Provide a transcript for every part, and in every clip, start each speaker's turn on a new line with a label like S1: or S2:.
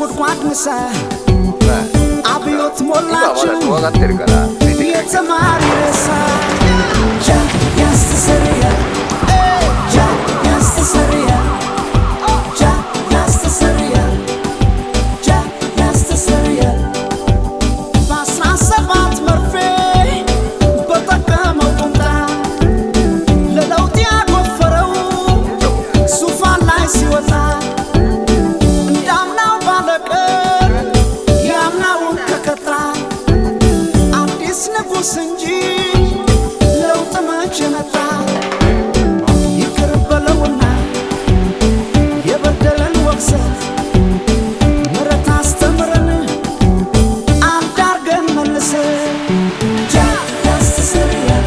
S1: ጉድጓድ ምሳ አብዮት
S2: 今はまだ
S1: ሞላችሁ
S2: 怖がってるからついてきて
S1: የተማሪ ሬሳ ጃ ያስተሰርያል ጃ ያስተሰርያል ጃ ያስተሰርያል ጃ ያስተሰርያል በአስራ ሰባት መርፌ በጠቀመው ቁምጣ ለለውጥ ያጎፈረው ዙፋን ላይ ሲወጣ እንዳምናው ባለቀን ያምናውን ከቀጣ አዲስ ንጉሥ እንጂ ለውጥ መቼ መጣ? ይቅር በለውና የበደለን ወቅሰን ምሕረት አስተምረን አንድ አርገን መልሰን ጃ ያስተሰርያል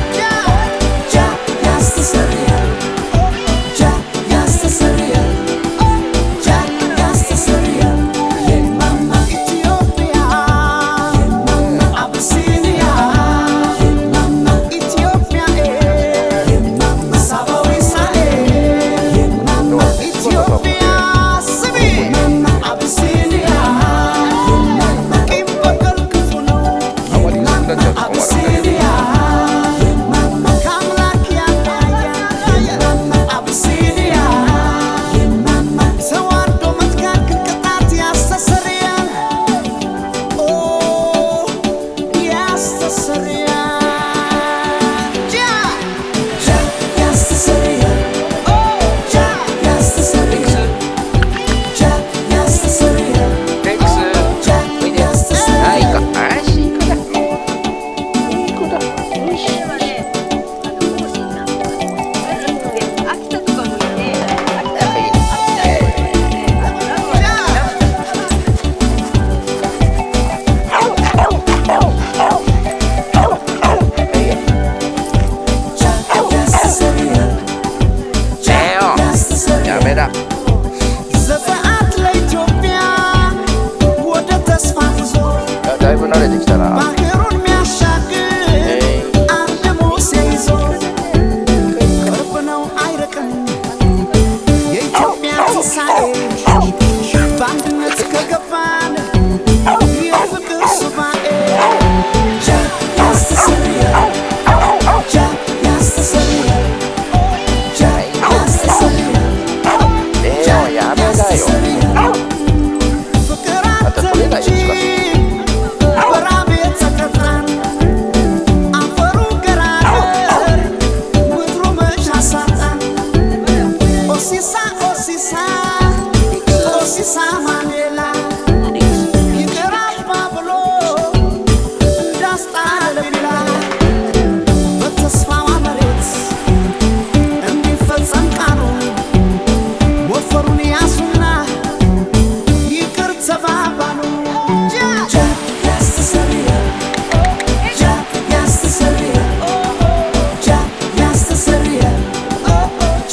S1: ጃ ያስተሰርያል ጃ ያስተሰርያል ጃ ያስተሰርያል የማማ ኢትዮጵያ የማማ አብሲኒያ የማማ ኢትዮጵያ የማማ ሳባዊ እስራኤል የማማ ኢትዮጵያ ስሚ የማማ አብሲኒያ የማማ ቂም በቀል ክፉ ነው የማማ አብሲኒያ የማማ ከአምላክ ያለያያል የማማ አብሲኒያ የማማ ተዋርዶ መትጋት ግን ቅጣት ያስተሰርያል ኦ ያስተሰርያል ጃ ያስተሰርያል ኦ ጃ ያስተሰርያል ጃ ያስተሰርያል
S2: X
S1: ጃ ያስተሰርያል
S2: はいかあしいい子だいい子だよし
S3: 秋田とかもいて、秋田
S2: はいやめだ
S1: ዘፈአት ለኢትዮጵያ ወደ ተስፋ ጉዞ
S2: だいぶ慣れてきたな
S1: ባህሩን ሚያሻግር አንድ ሙሴ ይዞ ቅርብ ነው አይርቅም የኢትዮጵያ ትንሣኤ በአንድነት ከገባን የፍቅር ሱባኤ ጃ ያስተሰርያል ጃ ያስተሰርያል ጃ ያስተሰርያል ጃ
S2: やめだよ
S1: ፍቅር አትንጂ በራብ የተቀጣን አፈሩ ገራገር ምድሩ መች አሳጣን ኦሲሳ ኦሲሳ ኦሲሳ ማንዴላ ይቅር አባ ብሎ እንዳስጣለ ቢላ በተስፋዋ መሬት እንዲፈጸም ቃሉ ወፈሩን ያሱና ይቅር ተባባሉ ጃ ያስተሰርያል ጃ ያስተሰርያል ጃ ያስተሰርያል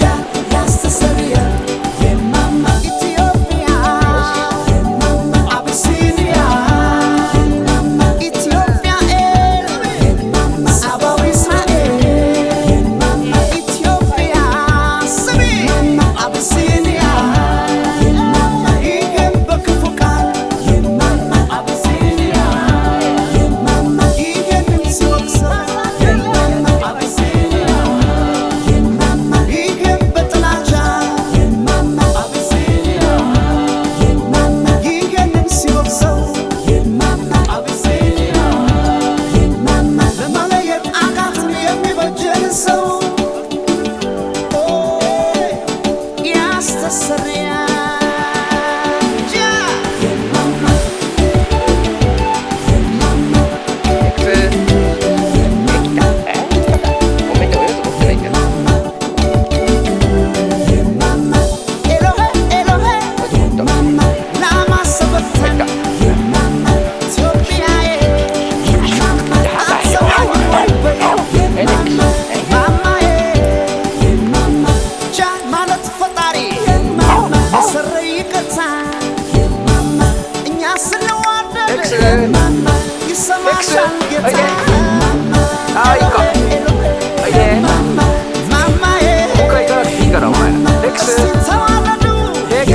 S1: ጃ ያስተሰርያል የማማ ኢትዮጵያ የማማ አብሲኒያ የማማ ኢትዮጵያ የማማ ሳባዊ እስራኤል የማማ ኢትዮጵያ ስሚ የማማ አብሲኒያ የማማ ይህን በክፉ ቃል የማማ አብሲኒያ የማማ ይህንን ሲወቅሰው የማማ አብሲኒያ የማማ ይህን በጥላቻ የማማ አብሲኒያ የማማ ይህንን ሲወቅሰው የማማ አብሲኒያ የማማ ለመለየት አቃትን የሚበጀን ሰው ያስተሰርያል ጃ የማማ የማማ
S2: X ごめんねおやつ持ってないけど
S1: የማማ ኤሎሄ ኤሎሄ የማማ ላማ ሰበተን የማማ ኢትዮጵያዬ የማማ አሰዋኝ ወይበይ የማማ ማማዬ የማማ ጃ ማለት ፈጣሪ የማማ የሰረይ ይቅርታ የማማ እኛ ስንዋደድ
S2: X
S1: የማማ ይሰማሻል ጌታ የማማ
S2: あいいか
S1: ኤሎሄ
S2: おいで
S1: የማማ ማማዬ
S2: 他行かなくていいからお前ら X
S1: ተዋለዱ
S2: X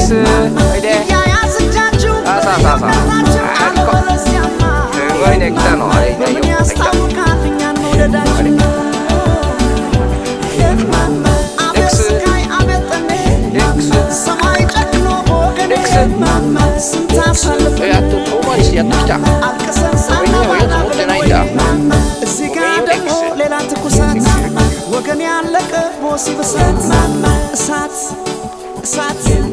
S2: おいで
S1: እያያዝጃችሁ
S2: あさあささすごいね来たのあれいないよ来たあれやっと遠回りしてやっと来た俺にはおやつ持ってないんだ
S1: ወገን ያለቀ ቦ ሲበሳት እሳት